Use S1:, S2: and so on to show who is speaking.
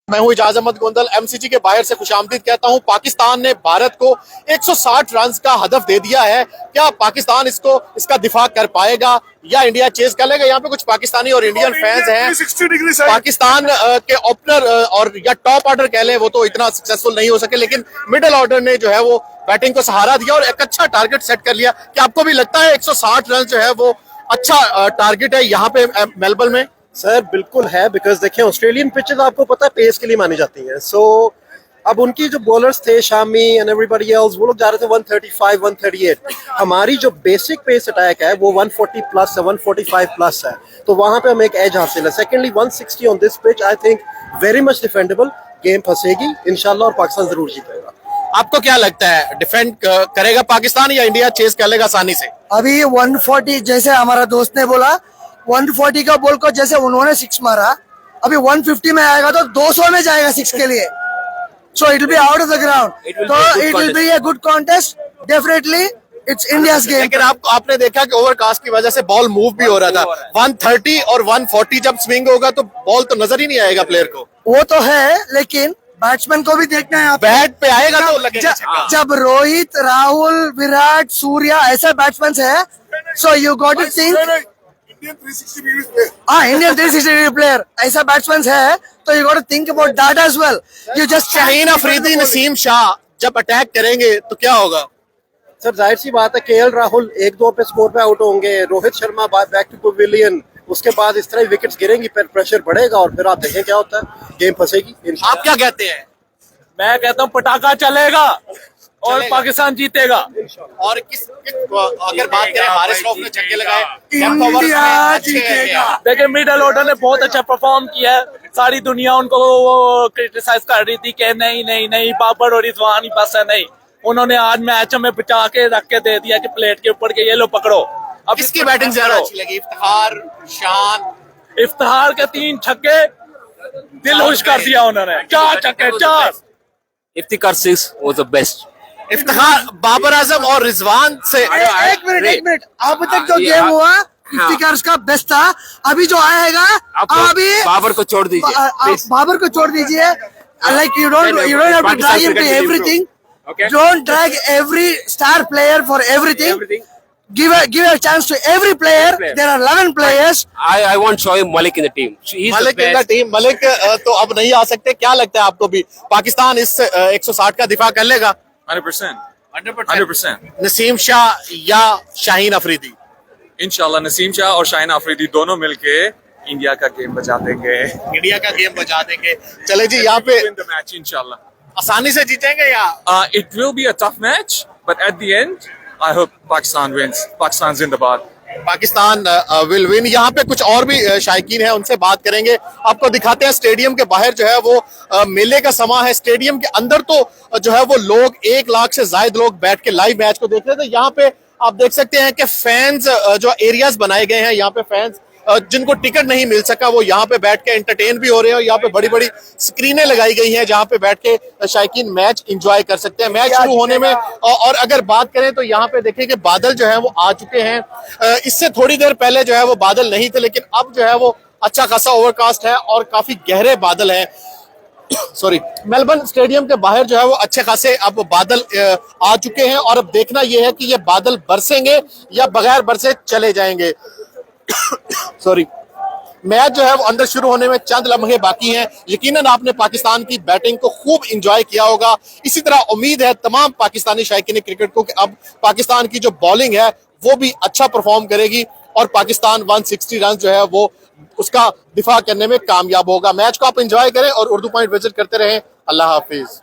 S1: मैं हूं इजाज अहमद गोंदल, एमसीजी के बाहर से खुशामदीद कहता हूं। पाकिस्तान ने भारत को 160 रन का हदफ दे दिया है। क्या पाकिस्तान इसका दिफा कर पाएगा या इंडिया चेस कर लेगा? यहाँ पे कुछ पाकिस्तानी और इंडियन फैंस हैं। पाकिस्तान के ओपनर और या टॉप ऑर्डर कह लें, वो तो इतना सक्सेसफुल नहीं हो सके, लेकिन मिडिल ऑर्डर ने जो है वो बैटिंग को सहारा दिया और एक अच्छा टारगेट सेट कर लिया। क्या आपको भी लगता है 160 रन जो है वो अच्छा टारगेट है यहाँ पे मेलबर्न में?
S2: सर बिल्कुल है, बिकॉज देखिए ऑस्ट्रेलियन पिचेस आपको पता है पेस के लिए मानी जाती हैं। सो अब उनकी जो बॉलर्स थे शामी एंड एवरीबॉडी एल्स, वो लोग जा रहे थे 135 138। हमारी जो बेसिक पेस अटैक है वो 140 प्लस है, 145 प्लस है, तो वहां पे हमें एक एज हासिल है। Secondly 160 on this pitch I think very much defendable. Game फंसेगी इंशाल्लाह और पाकिस्तान जरूर जीतेगा।
S1: आपको क्या लगता है, डिफेंड करेगा पाकिस्तान या इंडिया चेस कर लेगा आसानी से?
S3: अभी 140 जैसे हमारा दोस्त ने बोला, 140 का बॉल को जैसे उन्होंने 6 मारा, अभी 150 में आएगा तो 200 में जाएगा 6 के लिए। So it will be out of the ground, तो it will be a good contest definitely. It's India's game.
S1: लेकिन आपने देखा कि ओवरकास्ट की वजह से बॉल मूव भी हो रहा था। 130 और 140 जब स्विंग होगा तो बॉल तो नजर ही नहीं आएगा प्लेयर को।
S3: वो तो है, लेकिन बैट्समैन को भी देखना है।
S1: बैट पे आएगा तो लगेगा छक्का।
S3: जब रोहित, राहुल, विराट, सूर्या ऐसे बैट्समैन है, so you got to think Indian 360 degree player ऐसा बैट्समैन है, तो you got to think about that as well. You just
S1: Shaheen Afridi, Naseem Shah जब अटैक करेंगे तो क्या होगा?
S2: सर जाहिर सी बात है केएल राहुल 1-2 पे स्कोर पे आउट होंगे, Rohit Sharma back to pavilion, उसके बाद इस तरह विकेट्स गिरेंगी, फिर प्रेशर बढ़ेगा और फिर आप देखें क्या होता है, गेम फंसेगी।
S1: आप क्या कहते हैं?
S4: मैं कहता हूँ पटाखा चलेगा और पाकिस्तान जीतेगा।
S1: और अगर बात करें हारिस रऊफ ने छक्के लगाए,
S3: इंडिया जीतेगा।
S4: देखिए मिडिल ऑर्डर ने बहुत अच्छा परफॉर्म किया है। सारी दुनिया उनको वो क्रिटिसाइज कर रही थी कि नहीं बाबर और रिजवान ही बस है। नहीं, उन्होंने आज मैच में बचा के रख के दे दिया कि प्लेट के ऊपर के ये लो पकड़ो। अब
S1: किसकी बैटिंग ज्यादा अच्छी लगी? इफ्तिखार, शान?
S4: इफ्तिखार के 3 छक्के दिल खुश कर दिया उन्होंने। 4 छक्के 4।
S5: Iftikhar 6 was the best.
S1: Iftikhar, Babar Azam और रिजवान से।
S3: एक मिनट, अब तक जो गेम हुआ इफ्तिखार का बेस्ट था। अभी जो आएगा, अभी
S5: बाबर को छोड़ दीजिए,
S3: बाबर को छोड़ दीजिए। Like you don't have to drag him to everything. Don't drag every star player for everything. Give a chance to every player. There are 11 players.
S5: I want Shoaib Malik in the team. He's
S1: Malik
S5: the
S1: in the
S5: best.
S1: Team. Malik तो अब नहीं आ सकते। क्या लगता है आपको भी पाकिस्तान इस 160 का दिफा कर लेगा?
S6: 100%.
S1: नसीम शाह या शाहीन अफरीदी?
S6: इंशाल्लाह नसीम शाह और शाहीन अफरीदी दोनों मिलके इंडिया का गेम बचा देंगे।
S1: इंडिया का गेम बचा देंगे। चले जी, यहाँ पे
S6: Win the match इंशाल्लाह।
S1: आसानी से जीतेंगे या?
S6: It will be a tough match, but at the end, I hope Pakistan wins. Pakistan जिंदाबाद।
S1: Pakistan will win. यहाँ पे कुछ और भी शायकीन है, उनसे बात करेंगे। आपको दिखाते हैं स्टेडियम के बाहर जो है वो मेले का समा है। स्टेडियम के अंदर तो जो है वो लोग 1 लाख से ज्यादा लोग बैठ के लाइव मैच को देख रहे थे। यहाँ पे आप देख सकते हैं कि फैंस जो एरियाज बनाए गए हैं, यहाँ पे फैंस जिनको टिकट नहीं मिल सका वो यहाँ पे बैठ के एंटरटेन भी हो रहे हैं। और यहाँ पे बड़ी बड़ी स्क्रीनें लगाई गई हैं जहाँ पे बैठ के शायकीन मैच एंजॉय कर सकते हैं। मैच शुरू होने में और अगर बात करें तो यहाँ पे देखिए कि बादल जो है वो आ चुके हैं। इससे थोड़ी देर पहले जो है वो बादल नहीं थे, लेकिन अब जो है वो अच्छा खासा ओवरकास्ट है और काफी गहरे बादल हैं। सॉरी, मेलबर्न स्टेडियम के बाहर जो है वो अच्छे खासे अब बादल आ चुके हैं और अब देखना यह है कि ये बादल बरसेंगे या बगैर बरसे चले जाएंगे। सॉरी, मैच जो है वो अंदर शुरू होने में चंद लम्हे बाकी हैं। यकीनन आपने पाकिस्तान की बैटिंग को खूब एंजॉय किया होगा। इसी तरह उम्मीद है तमाम पाकिस्तानी शायकीन क्रिकेट को कि अब पाकिस्तान की जो बॉलिंग है वो भी अच्छा परफॉर्म करेगी और पाकिस्तान 160 रन जो है वो उसका दिफा करने में कामयाब होगा। मैच को आप एंजॉय करें और उर्दू पॉइंट विजिट करते रहें। अल्लाह हाफिज।